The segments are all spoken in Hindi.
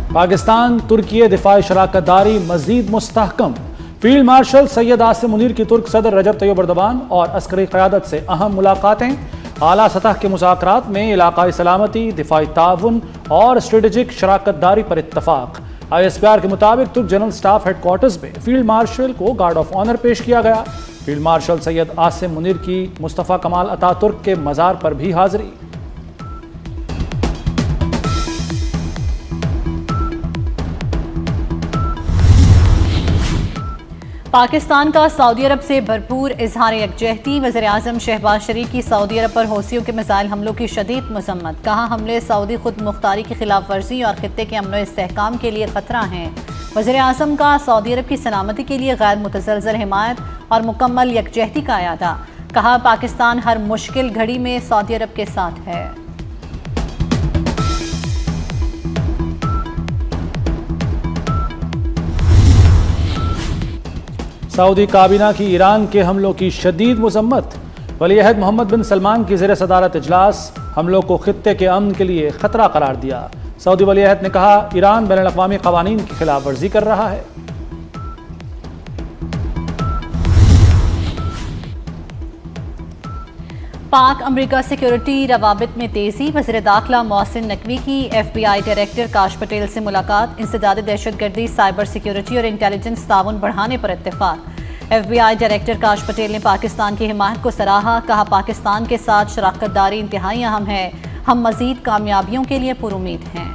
पाकिस्तान तुर्की दिफाई शराकतदारी मजीद मुस्तहकम। फील्ड मार्शल सैयद आसिम मुनीर की तुर्क सदर रजब तैयब एर्दोगान और अस्करी क़यादत से अहम मुलाकातें। आला सतह के मुज़ाकरात में इलाकाई सलामती, दिफाई ताउन और स्ट्रेटेजिक शराकतदारी पर इत्तफाक। ISPR के मुताबिक तुर्क जनरल स्टाफ हेडक्वार्टर्स में फील्ड मार्शल को गार्ड ऑफ ऑनर पेश किया गया। फील्ड मार्शल सैयद आसिम मुनीर की मुस्तफ़ा कमाल अतातुर्क के मज़ार पर भी हाजिरी। पाकिस्तान का सऊदी अरब से भरपूर इजहार यकजहती। वज़ीर आज़म शहबाज शरीफ की सऊदी अरब पर हौसियों के मिसाइल हमलों की शदीद मजम्मत। कहा, हमले सऊदी खुद मुख्तारी की खिलाफ वर्जी और खित्ते के अमन इस्तेहकाम के लिए खतरा हैं। वज़ीर आज़म का सऊदी अरब की सलामती के लिए गैर मुतज़लज़ल हिमायत और मुकम्मल यकजहती का इरादा। कहा, पाकिस्तान हर मुश्किल घड़ी में सऊदी अरब के साथ है। सऊदी काबीना की ईरान के हमलों की शदीद मजम्मत। वली-ए-अहद मोहम्मद बिन सलमान की ज़ेर सदारत इजलास हमलों को खित्ते के अमन के लिए खतरा करार दिया। सऊदी वली-ए-अहद ने कहा, ईरान बैनुल-अक़वामी क़वानीन की खिलाफ वर्जी कर रहा है। पाक अमरीका सिक्योरिटी रवाबित में तेजी। वज़ीर दाखिला मोहसिन नकवी की FBI डायरेक्टर काश पटेल से मुलाकात। इंसदाद दहशतगर्दी, साइबर सिक्योरिटी और इंटेलिजेंस ताउन बढ़ाने पर इत्तेफाक। FBI डायरेक्टर काश पटेल ने पाकिस्तान की हिमायत को सराहा। कहा, पाकिस्तान के साथ शराकतदारी इंतहाई अहम है। हम मज़ीद कामयाबियों के लिए पुरुमीद हैं।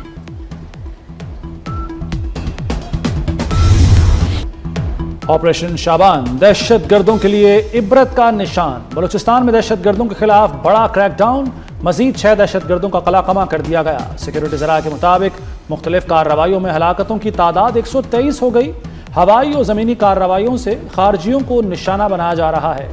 ऑपरेशन शाबान दहशत गर्दों के लिए इबरत का निशान। बलूचिस्तान में दहशत गर्दों के खिलाफ बड़ा क्रैकडाउन। मजीद 6 दहशत गर्दों का कलाकमा कर दिया गया। सिक्योरिटी ज़राए के मुताबिक मुख्तलिफ कार्रवाइयों में हलाकतों की तादाद 123 हो गई। हवाई और ज़मीनी कार्रवाइयों से खारजियों को निशाना बनाया जा रहा है।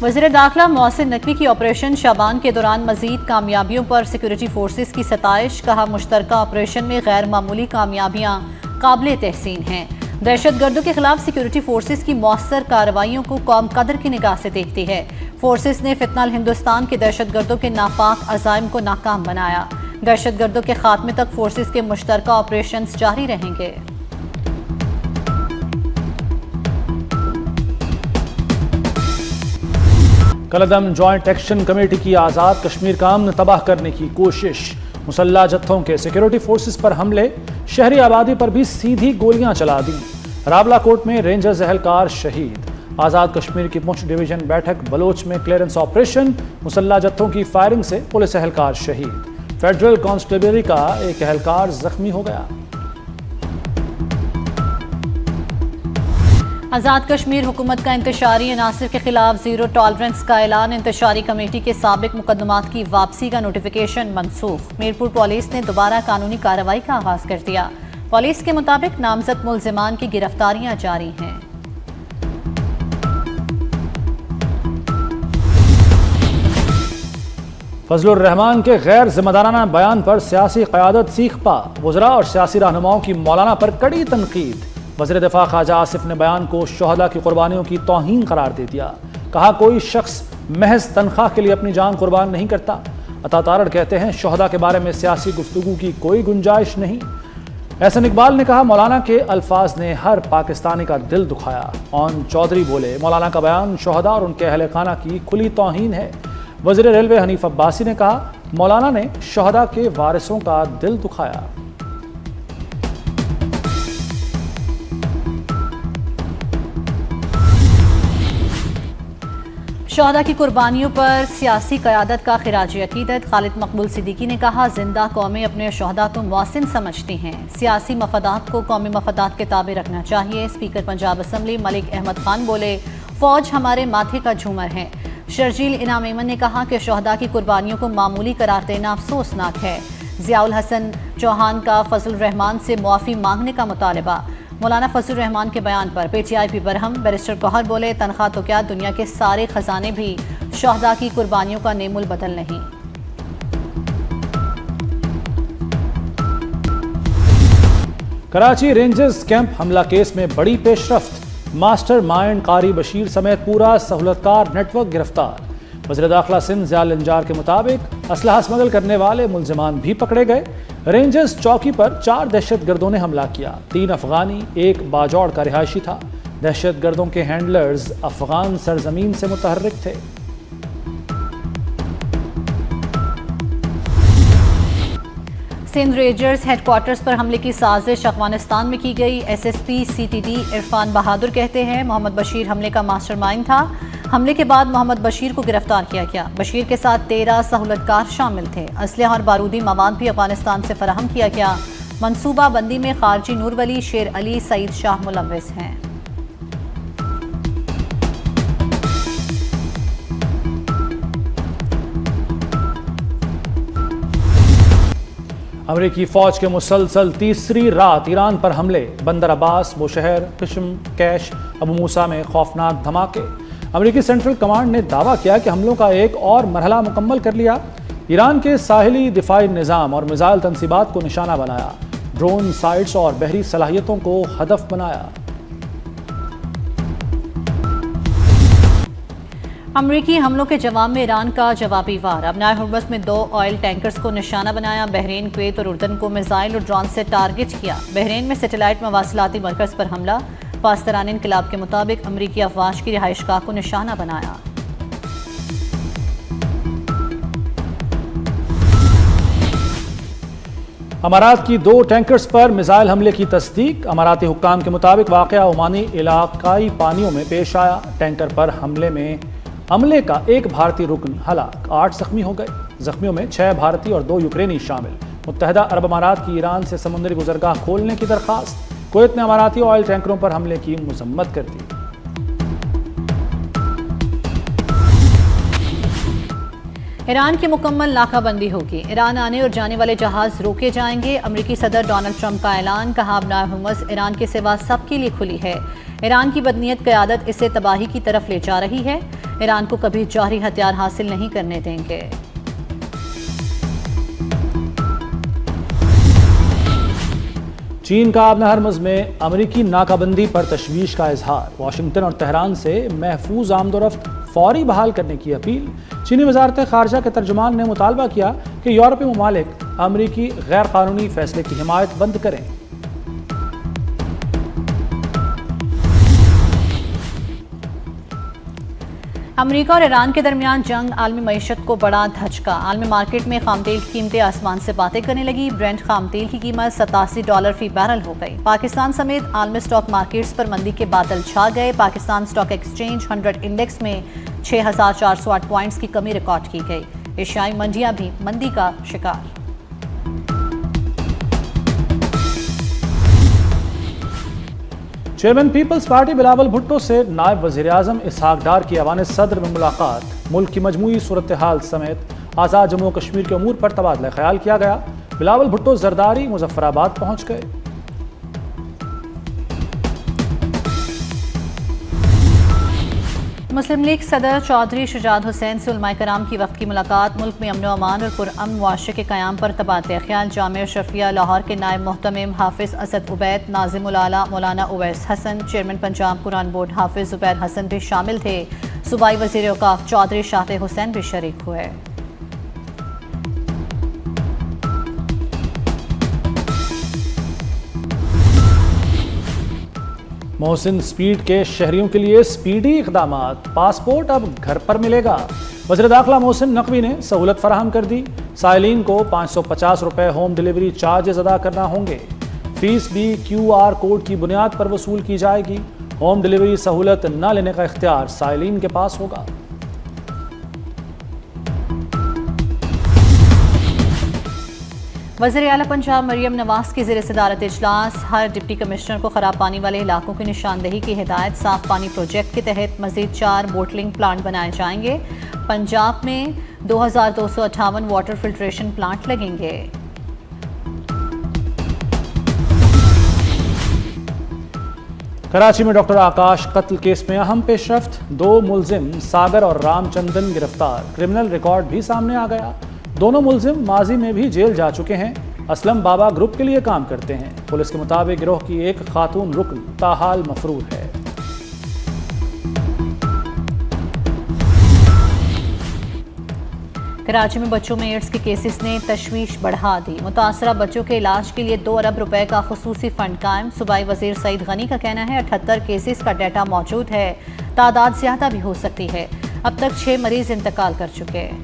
वज़ीर दाखिला मोहसिन नकवी की ऑपरेशन शाबान के दौरान मजीद कामयाबियों पर सिक्योरिटी फोर्सेस की सताइश। कहा, मुश्तरका ऑपरेशन में गैर मामूली कामयाबियां काबिल तहसीन हैं। दहशत गर्दों के खिलाफ सिक्योरिटी फोर्सेस की मौसर कार्रवाइयों को कौम कदर की निगाह से देखती है। फोर्सेस ने फितनल हिंदुस्तान के दहशत गर्दों के नापाक अज़ाइम को नाकाम बनाया। दहशत गर्दों के खात्मे तक फोर्सेस के मुश्तरका ऑपरेशन जारी रहेंगे। कलदम जॉइंट एक्शन कमेटी की आज़ाद कश्मीर का अमन तबाह करने की कोशिश। मुसल्ला जत्थों के सिक्योरिटी फोर्सेस पर हमले, शहरी आबादी पर भी सीधी गोलियां चला दी। रावलाकोट में रेंजर्स एहलकार शहीद। आज़ाद कश्मीर की पुंछ डिवीजन बैठक बलोच में क्लियरेंस ऑपरेशन। मुसल्ला जत्थों की फायरिंग से पुलिस एहलकार शहीद। फेडरल कांस्टेबलरी का एक एहलकार जख्मी हो गया। आज़ाद कश्मीर हुकूमत का इंतशारी अनासर के खिलाफ जीरो टॉलरेंस का ऐलान। इंतशारी कमेटी के साबिक मुकदमात की वापसी का नोटिफिकेशन मनसूख। मीरपुर पुलिस ने दोबारा कानूनी कार्रवाई का आगाज कर दिया। पुलिस के मुताबिक नामजद मुल्जिमान की गिरफ्तारियां जारी हैं। फजलुर रहमान के गैर जिम्मेदाराना बयान पर सियासी क़यादत सीख पा। वज़रा और सियासी रहनुमाओं की मौलाना पर कड़ी तनकीद। वज़ीर दिफा ख्वाजा आसिफ ने बयान को शोहदा की कुर्बानियों की तौहीन करार दे दिया। कहा, कोई शख्स महज तनख्वाह के लिए अपनी जान कुर्बान नहीं करता। अता तारड़ कहते हैं, शोहदा के बारे में सियासी गुफ्तगू की कोई गुंजाइश नहीं। एहसन इकबाल ने कहा, मौलाना के अल्फाज ने हर पाकिस्तानी का दिल दुखाया। ओन चौधरी बोले, मौलाना का बयान शोहदा और उनके अहले खाना की खुली तौहीन है। वज़ीर रेलवे हनीफ अब्बासी ने कहा, मौलाना ने शोहदा के वारिसों का दिल दुखाया। शोहदा की कुर्बानियों पर सियासी क़यादत का खिराज अकीदत। खालिद मकबूल सिद्दीकी ने कहा, जिंदा कौमें अपने शोहदा को मौसिन समझती हैं। सियासी मफादात को कौमी मफादात के ताबे रखना चाहिए। स्पीकर पंजाब असम्बली मलिक अहमद खान बोले, फौज हमारे माथे का झूमर है। शर्जील इनाम ऐमन ने कहा कि शोहदा की कुर्बानियों को मामूली करार देना अफसोसनाक है। ज़ियाउल हसन चौहान का फजल रहमान से मुआफ़ी मांगने का मुतालबा। मौलाना फजल रहमान के बयान पर PTI बरहम। बैरिस्टर गौहर बोले, तनख्वाह तो क्या, दुनिया के सारे खजाने भी शोहदा की कुर्बानियों का नेमुल बदल नहीं। कराची रेंजर्स कैंप हमला केस में बड़ी पेशरफ्त। मास्टर माइंड कारी बशीर समेत पूरा सहूलतकार नेटवर्क गिरफ्तार। वज़ीर दाखिला सिंध ज़ियाउल इंजार के मुताबिक असलहा स्मगल करने वाले मुलजिमान भी पकड़े गए। रेंजर्स चौकी पर 4 दहशतगर्दों ने हमला किया। 3 अफगानी, 1 बाजौड़ का रिहायशी था। दहशतगर्दों के हैंडलर्स अफगान सरजमीन से मुतहर्रिक थे। सिंध रेंजर्स हेडक्वार्टर्स पर हमले की साजिश अफगानिस्तान में की गई। SSP CTD इरफान बहादुर कहते हैं मोहम्मद बशीर हमले का मास्टरमाइंड था। हमले के बाद मोहम्मद बशीर को गिरफ्तार किया गया। बशीर के साथ 13 सहूलतकार शामिल थे। असलहा और बारूदी मवाद भी अफगानिस्तान से फराहम किया गया। मनसूबा बंदी में खारजी नूर वली, शेर अली, सईद शाह मुलव्विस हैं। अमरीकी फौज के मुसलसल तीसरी रात ईरान पर हमले। बंदर अब्बास, बुशहर, किश्म, कैश, अबू मूसा में खौफनाक धमाके। अमरीकी सेंट्रल कमांड ने दावा किया कि हमलों का एक और मरहला मुकम्मल कर लिया। ईरान के साहिली दिफाई निज़ाम और मिसाइल तनसीबात को निशाना बनाया। ड्रोन साइट्स और बहरी सलाहियतों को हदफ बनाया। अमरीकी हमलों के जवाब में ईरान का जवाबी वार। अबनाए हुर्मुज़ में 2 ऑयल टैंकर्स को निशाना बनाया। बहरीन, कुवैत और उर्दन को मिसाइल और ड्रोन से टारगेट किया। बहरीन में सैटेलाइट मवासिलाती मरकज़ पर हमला। पास्तरान इनकलाब के मुताबिक अमरीकी अफवाज की रिहाइशगाह को निशाना बनाया। अमारात की 2 टैंकर्स पर मिसाइल हमले की तस्दीक। अमाराती हुक्काम के मुताबिक वाक़या ओमानी इलाकाई पानियों में पेश आया। टैंकर पर हमले का 1 भारतीय रुकन हलाक, 8 जख्मी हो गए। जख्मियों में 6 भारतीय और 2 यूक्रेनी शामिल। मुत्तहदा अरब अमारात की ईरान से समुद्री गुजरगाह खोलने की दरख्वास्त। कुवैत ने अमाराती ऑयल टैंकरों पर हमले की मजम्मत कर दी। ईरान की मुकम्मल नाकाबंदी होगी। ईरान आने और जाने वाले जहाज रोके जाएंगे। अमरीकी सदर डोनाल्ड ट्रंप का ऐलान। कहा अबनाए हुर्मुज़ ईरान के सिवा सबके लिए खुली है। ईरान की बदनीयत क़यादत इसे तबाही की तरफ ले जा रही है। ईरान को कभी जौहरी हथियार हासिल नहीं करने देंगे। चीन का अबनाए हुर्मुज़ में अमरीकी नाकाबंदी पर तशवीश का इजहार। वाशिंगटन और तेहरान से महफूज आमदोरफ्त फौरी बहाल करने की अपील। चीनी वजारत खारजा के तर्जुमान ने मुतालबा किया कि यूरोपीय ममालिक अमरीकी गैर कानूनी फैसले की हिमायत बंद करें। अमरीका और ईरान के दरमियान जंग आलमी मईशत को बड़ा धचका। आलमी मार्केट में खाम तेल की कीमतें आसमान से बातें करने लगी। ब्रेंट खाम तेल की कीमत $87 फी बैरल हो गई। पाकिस्तान समेत आलमी स्टॉक मार्केट्स पर मंदी के बादल छा गए। पाकिस्तान स्टॉक एक्सचेंज 100 इंडेक्स में 6408 पॉइंट्स की कमी रिकॉर्ड की गई। एशियाई मंडियां भी मंदी का शिकार। चेयरमैन पीपल्स पार्टी बिलावल भुट्टो से नायब वज़ीर-ए-आज़म इसहाक डार की ऐवान सदर में मुलाकात। मुल्क की मजमूई सूरत हाल समेत आज़ाद जम्मू कश्मीर के अमूर पर तबादला ख्याल किया गया। बिलावल भुट्टो जरदारी मुजफ्फराबाद पहुंच गए। मुस्लिम लीग सदर चौधरी शुजात हुसैन से उलमाए कराम की वक्त की मुलाकात। मुल्क में अमन व अमान और पुरअमन मुआशरे के क़याम पर तबादला ख्याल। जामिया शफिया लाहौर के नायब मोहतमिम हाफिज असद उबैद, नाज़िमुल आला मौलाना उवैस हसन, चेयरमैन पंजाब कुरान बोर्ड हाफिज ज़ुबैर हसन भी शामिल थे। सूबाई वज़ीर औक़ाफ़ चौधरी शाते हुसैन भी शरीक हुए। मोहसिन स्पीड के शहरियों के लिए स्पीडी इक़दामात। पासपोर्ट अब घर पर मिलेगा। वज़ीर दाखिला मोहसिन नकवी ने सहूलत फराहम कर दी। साइलिन को 550 रुपये होम डिलीवरी चार्जेस अदा करना होंगे। फीस भी QR कोड की बुनियाद पर वसूल की जाएगी। होम डिलीवरी सहूलत न लेने का इख्तियार साइलिन के पास होगा। वज़ीर आला पंजाब मरियम नवाज की ज़ेर सदारत इजलास। हर डिप्टी कमिश्नर को ख़राब पानी वाले इलाकों की निशानदही की हिदायत। साफ पानी प्रोजेक्ट के तहत मज़ीद 4 बोटलिंग प्लांट बनाए जाएंगे। पंजाब में 2258 वाटर फिल्ट्रेशन प्लांट लगेंगे। कराची में डॉक्टर आकाश कत्ल केस में अहम पेशरफ्त। 2 मुलजिम सागर और रामचंदन गिरफ्तार। क्रिमिनल रिकॉर्ड भी सामने आ गया। दोनों मुलजिम माजी में भी जेल जा चुके हैं। असलम बाबा ग्रुप के लिए काम करते हैं। पुलिस के मुताबिक गिरोह की एक खातून रुकन ताहाल मफरूर है। कराची में बच्चों में एड्स के केसेस ने तशवीश बढ़ा दी। मुतासरा बच्चों के इलाज के लिए 2 अरब रुपए का खुसूसी फंड कायम। सूबाई वजीर सईद गनी का कहना है 78 केसेस का डाटा मौजूद है, तादाद ज्यादा भी हो सकती है। अब तक 6 मरीज इंतकाल कर चुके हैं।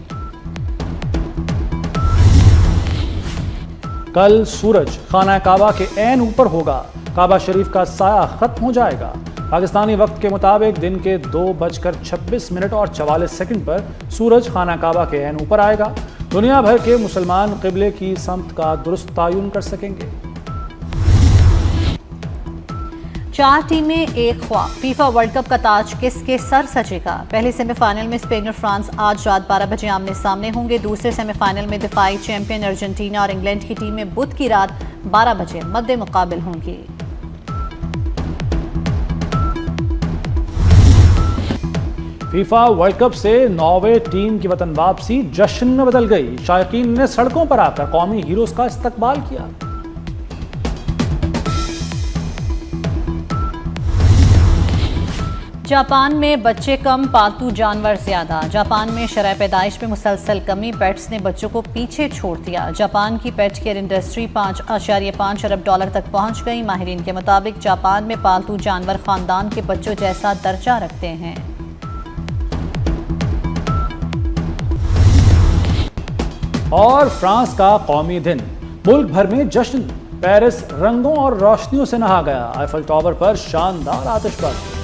कल सूरज खाना काबा के ऐन ऊपर होगा, काबा शरीफ का साया खत्म हो जाएगा। पाकिस्तानी वक्त के मुताबिक दिन के 2:26 और 44 सेकंड पर सूरज खाना काबा के ऐन ऊपर आएगा। दुनिया भर के मुसलमान क़िबले की समत का दुरुस्त तायुन कर सकेंगे। 4 टीमें एक ख्वाब। फीफा वर्ल्ड कप का ताज किसके सर सजेगा? पहले सेमीफाइनल में स्पेन और फ्रांस आज रात 12 बजे आमने सामने होंगे। दूसरे सेमीफाइनल में दिफाई चैंपियन अर्जेंटीना और इंग्लैंड की टीमें बुध की रात 12 बजे मद्दे मुकाबिल होंगी। फीफा वर्ल्ड कप से नॉर्वे टीम की वतन वापसी जश्न में बदल गई। शायकीन ने सड़कों पर आकर कौमी हीरोज का इस्तकबाल किया। जापान में बच्चे कम, पालतू जानवर ज्यादा। जापान में शरह पैदाइश में मुसलसल कमी, पेट्स ने बच्चों को पीछे छोड़ दिया। जापान की पेट केयर इंडस्ट्री 5.5 अरब डॉलर तक पहुंच गई। माहिरीन के मुताबिक जापान में पालतू जानवर खानदान के बच्चों जैसा दर्जा रखते हैं। और फ्रांस का कौमी दिन, मुल्क भर में जश्न। पेरिस रंगों और रोशनियों से नहा गया। आईफल टावर पर शानदार आतिशबाजी।